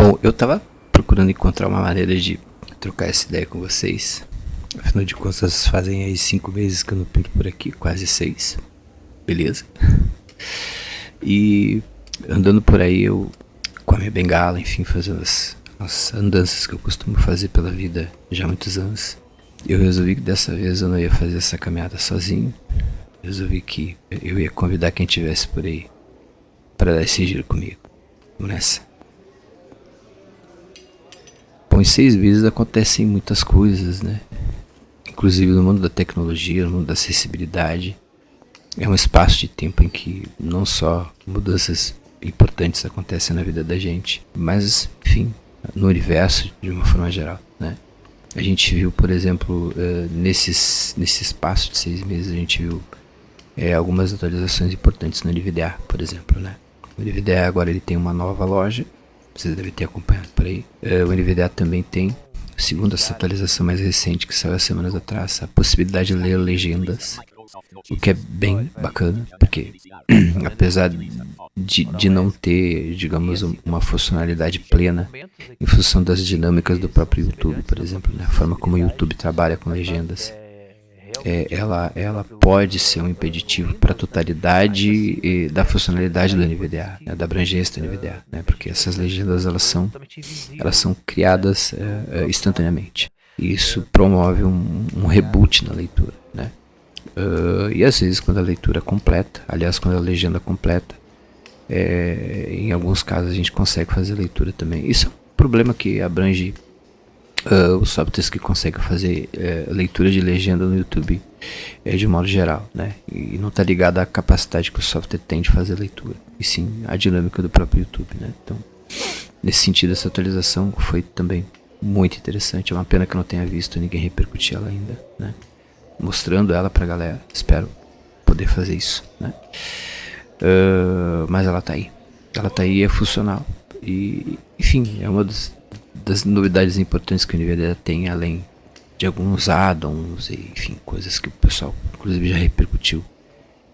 Bom, eu tava procurando encontrar uma maneira de trocar essa ideia com vocês. Afinal de contas, fazem aí 5 meses que eu não pinto por aqui, quase 6. Beleza? E andando por aí, eu com a minha bengala, enfim, fazendo as andanças que eu costumo fazer pela vida já há muitos anos. Eu resolvi que dessa vez eu não ia fazer essa caminhada sozinho. Eu resolvi que eu ia convidar quem estivesse por aí para dar esse giro comigo. Vamos nessa. Bom, em 6 meses acontecem muitas coisas, né? Inclusive no mundo da tecnologia, no mundo da acessibilidade. É um espaço de tempo em que não só mudanças importantes acontecem na vida da gente, mas, enfim, no universo de uma forma geral, né? A gente viu, por exemplo, nesse espaço de 6 meses, a gente viu algumas atualizações importantes no NVDA, por exemplo, né? O NVDA agora ele tem uma nova loja, vocês devem ter acompanhado por aí. O NVDA também tem, segundo essa atualização mais recente que saiu há semanas atrás, a possibilidade de ler legendas, o que é bem bacana, porque apesar de não ter, digamos, uma funcionalidade plena em função das dinâmicas do próprio YouTube, por exemplo, né? A forma como o YouTube trabalha com legendas, ela pode ser um impeditivo para a totalidade da funcionalidade do NVDA, né? Da abrangência do NVDA, né? Porque essas legendas elas são criadas instantaneamente, e isso promove um reboot na leitura, né? E às vezes quando a leitura completa, aliás quando a legenda completa, em alguns casos a gente consegue fazer leitura também. Isso é um problema que abrange os softwares que conseguem fazer leitura de legenda no YouTube de modo geral, né? E não está ligado à capacidade que o software tem de fazer leitura, e sim à dinâmica do próprio YouTube, né? Então, nesse sentido, essa atualização foi também muito interessante. É uma pena que eu não tenha visto ninguém repercutir ela ainda, né? Mostrando ela pra galera. Espero poder fazer isso, né? Mas ela tá aí. Ela tá aí e é funcional. E, enfim, é uma das novidades importantes que o NVIDIA tem, além de alguns add-ons e, enfim, coisas que o pessoal, inclusive, já repercutiu.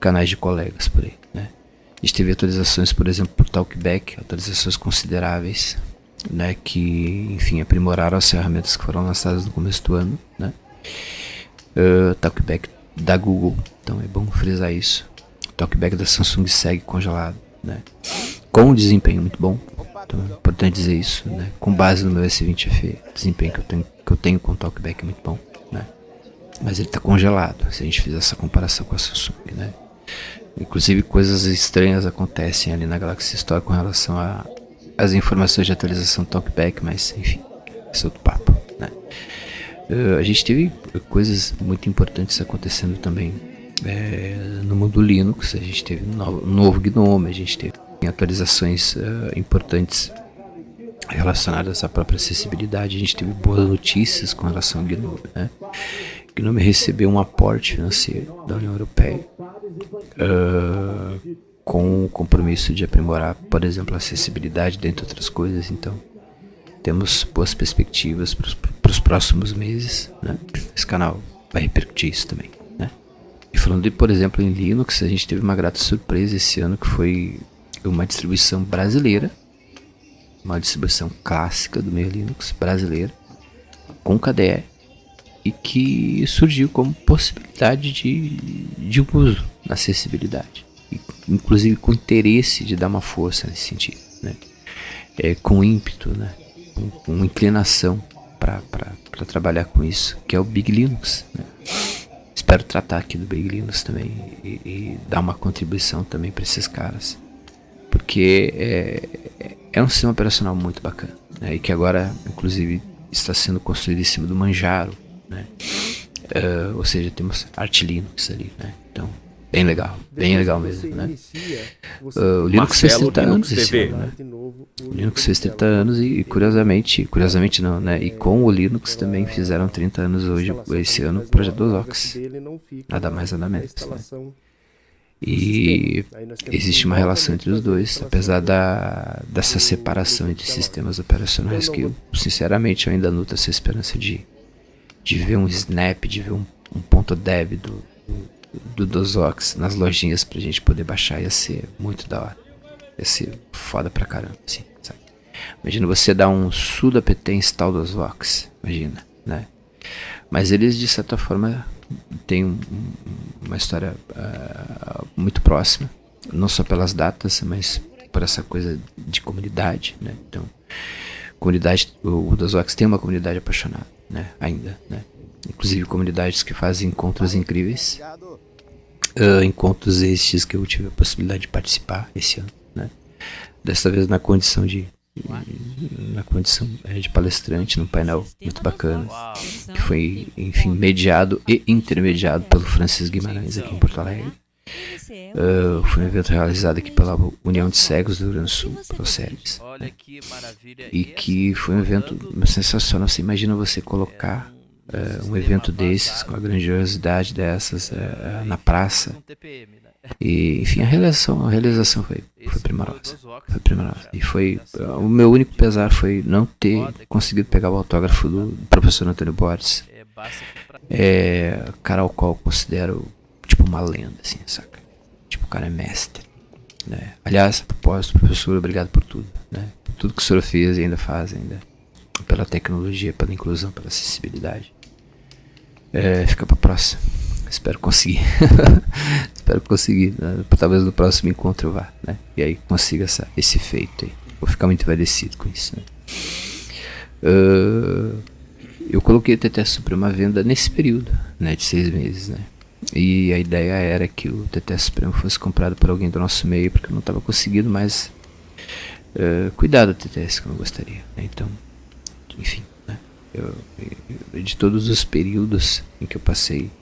Canais de colegas por aí, né? A gente teve atualizações, por exemplo, por Talkback, atualizações consideráveis, né? Que, enfim, aprimoraram as ferramentas que foram lançadas no começo do ano, né? Talkback da Google, então é bom frisar isso. O Talkback da Samsung segue congelado, né? Com um desempenho muito bom, então é importante dizer isso, né? Com base no meu S20 FE, o desempenho que eu tenho com o Talkback é muito bom, né? Mas ele está congelado, se a gente fizer essa comparação com a Samsung, né? Inclusive coisas estranhas acontecem ali na Galaxy Store com relação às informações de atualização do Talkback, mas enfim, esse é outro papo, né? A gente teve coisas muito importantes acontecendo também no mundo Linux. A gente teve um novo GNOME, a gente teve atualizações importantes relacionadas à própria acessibilidade. A gente teve boas notícias com relação ao GNOME, né? O GNOME recebeu um aporte financeiro da União Europeia com o compromisso de aprimorar, por exemplo, a acessibilidade, dentre outras coisas. Então temos boas perspectivas para os próximos meses, né? Esse canal vai repercutir isso também, né? E falando de, por exemplo, em Linux, a gente teve uma grata surpresa esse ano, que foi uma distribuição brasileira, uma distribuição clássica do meio Linux brasileira, com KDE, e que surgiu como possibilidade de uso na acessibilidade, e, inclusive com interesse de dar uma força nesse sentido, né? Com ímpeto, né? Com inclinação para trabalhar com isso, que é o Big Linux, né? Espero tratar aqui do Big Linux também e dar uma contribuição também para esses caras, porque é um sistema operacional muito bacana, né? E que agora inclusive está sendo construído em cima do Manjaro, né? Ou seja, temos Arch Linux ali, né? Então bem legal mesmo, né? O Linux fez 30 anos esse ano, né? O Linux fez 30 anos e curiosamente não, né? E com o Linux também fizeram 30 anos hoje, esse ano, o projeto dos Ox. Nada mais, nada menos, né? E existe uma relação entre os dois, apesar dessa separação entre sistemas operacionais, que eu, sinceramente, eu ainda nutro essa esperança de ver um snap, de ver um ponto .dev do DOSOX nas lojinhas pra gente poder baixar. Ia ser muito da hora, ia ser foda pra caramba, assim, sabe? Imagina você dar um sudo apt install dos Vox, imagina, né? Mas eles, de certa forma, têm uma história muito próxima, não só pelas datas, mas por essa coisa de comunidade, né? Então, comunidade, o das Vox tem uma comunidade apaixonada, né? Ainda, né? Inclusive comunidades que fazem encontros incríveis, encontros estes que eu tive a possibilidade de participar esse ano, né? Dessa vez na condição de palestrante num painel muito bacana, que foi, enfim, mediado e intermediado pelo Francis Guimarães aqui em Porto Alegre. Foi um evento realizado aqui pela União de Cegos do Rio Grande do Sul, ProCegs, né? E que foi um evento sensacional. Você imagina você colocar um evento desses, com a grandiosidade dessas, na praça. E, enfim, a realização foi primorosa. Foi primorosa. E foi. O meu único pesar foi não ter conseguido pegar o autógrafo do professor Antônio Borges. Cara ao qual eu considero tipo uma lenda, assim, saca? Tipo, o cara é mestre, né? Aliás, a propósito, professor, obrigado por tudo, né? Por tudo que o senhor fez e ainda faz, ainda. Pela tecnologia, pela inclusão, pela acessibilidade. Fica pra próxima. Espero conseguir. Espero conseguir, né? Talvez no próximo encontro eu vá, né? E aí consiga esse feito aí. Vou ficar muito envelhecido com isso, né? Eu coloquei o TT Supremo à venda nesse período, né? De 6 meses, né? E a ideia era que o TT Supremo fosse comprado por alguém do nosso meio, porque eu não estava conseguindo mais cuidar do TTS como eu gostaria, né? Então, enfim, né? De todos os períodos em que eu passei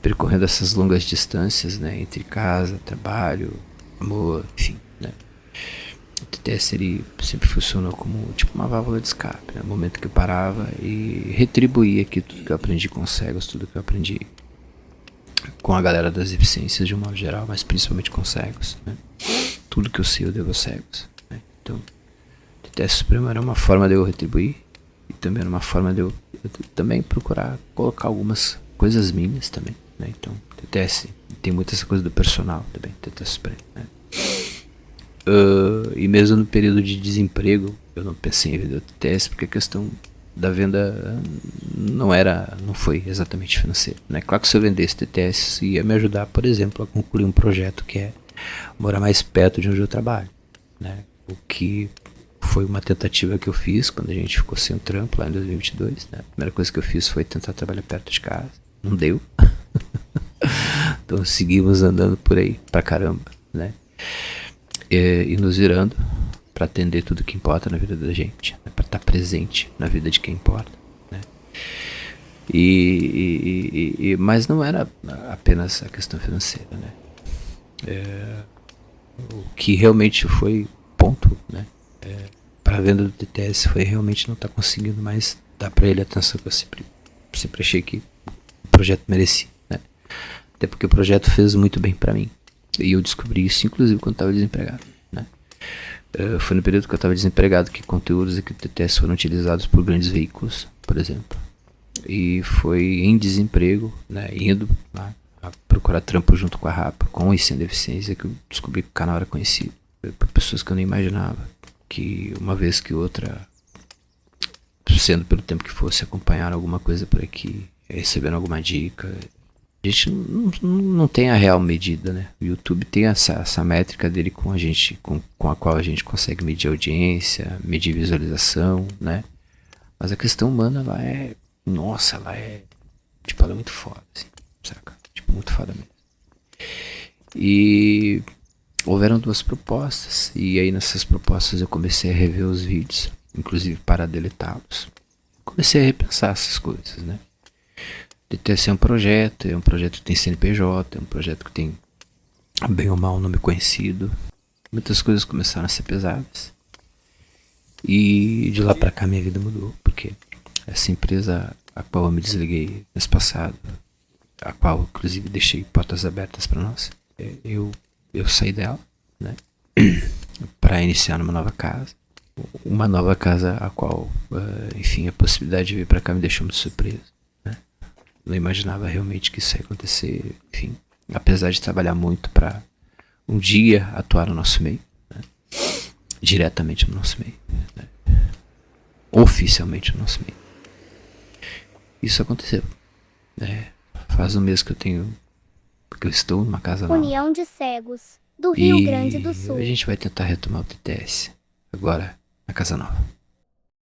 percorrendo essas longas distâncias, né, entre casa, trabalho, amor, enfim, né, o TTS ele sempre funcionou como tipo uma válvula de escape, né, no momento que eu parava e retribuía aqui tudo que eu aprendi com os cegos, tudo que eu aprendi com a galera das deficiências de um modo geral, mas principalmente com cegos, né, tudo que eu sei eu devo aos cegos, né. Então, o TTS Supremo era uma forma de eu retribuir e também era uma forma de eu também procurar colocar algumas coisas minhas também, né? Então, TTS tem muita essa coisa do personal também, TTS Supremo, né? E mesmo no período de desemprego, eu não pensei em vender o TTS porque a questão da venda não foi exatamente financeira, né? Claro que se eu vendesse TTS ia me ajudar, por exemplo, a concluir um projeto que é morar mais perto de onde eu trabalho, né? O que foi uma tentativa que eu fiz quando a gente ficou sem o trampo lá em 2022, né? A primeira coisa que eu fiz foi tentar trabalhar perto de casa. Não deu. Então seguimos andando por aí pra caramba, né? E nos virando pra atender tudo que importa na vida da gente, né? Pra estar presente na vida de quem importa, né? Mas não era apenas a questão financeira, né? O que realmente foi ponto, né? Para a venda do TTS foi realmente não estar conseguindo mais dar para ele a atenção que eu sempre achei que o projeto merecia, né? Até porque o projeto fez muito bem para mim e eu descobri isso inclusive quando estava desempregado, né? Foi no período que eu estava desempregado que conteúdos aqui do TTS foram utilizados por grandes veículos, por exemplo, e foi em desemprego, né, indo lá a procurar trampo junto com a Rapa, com e sem deficiência, que eu descobri que o canal era conhecido por pessoas que eu nem imaginava, que uma vez que outra, sendo pelo tempo que fosse, acompanharam alguma coisa por aqui, recebendo alguma dica. A gente não tem a real medida, né? O YouTube tem essa métrica dele com a gente, com a qual a gente consegue medir audiência, medir visualização, né? Mas a questão humana, ela é, nossa, ela é, tipo, ela é muito foda, assim, saca? Tipo, muito foda mesmo. E houveram 2 propostas, e aí nessas propostas eu comecei a rever os vídeos, inclusive para deletá-los. Comecei a repensar essas coisas, né? DTS é um projeto que tem CNPJ, é um projeto que tem, bem ou mal, nome conhecido. Muitas coisas começaram a ser pesadas. E de lá pra cá minha vida mudou, porque essa empresa a qual eu me desliguei mês passado, a qual inclusive deixei portas abertas para nós, eu saí dela, né, para iniciar numa nova casa. Uma nova casa a qual, enfim, a possibilidade de vir para cá me deixou muito surpreso, né? Não imaginava realmente que isso ia acontecer, enfim, apesar de trabalhar muito para um dia atuar no nosso meio, né? Diretamente no nosso meio, né? oficialmente o nosso meio. Isso aconteceu. Faz um mês que eu estou numa casa nova. União de Cegos, do Rio Grande do Sul. A gente vai tentar retomar o TTS agora na casa nova.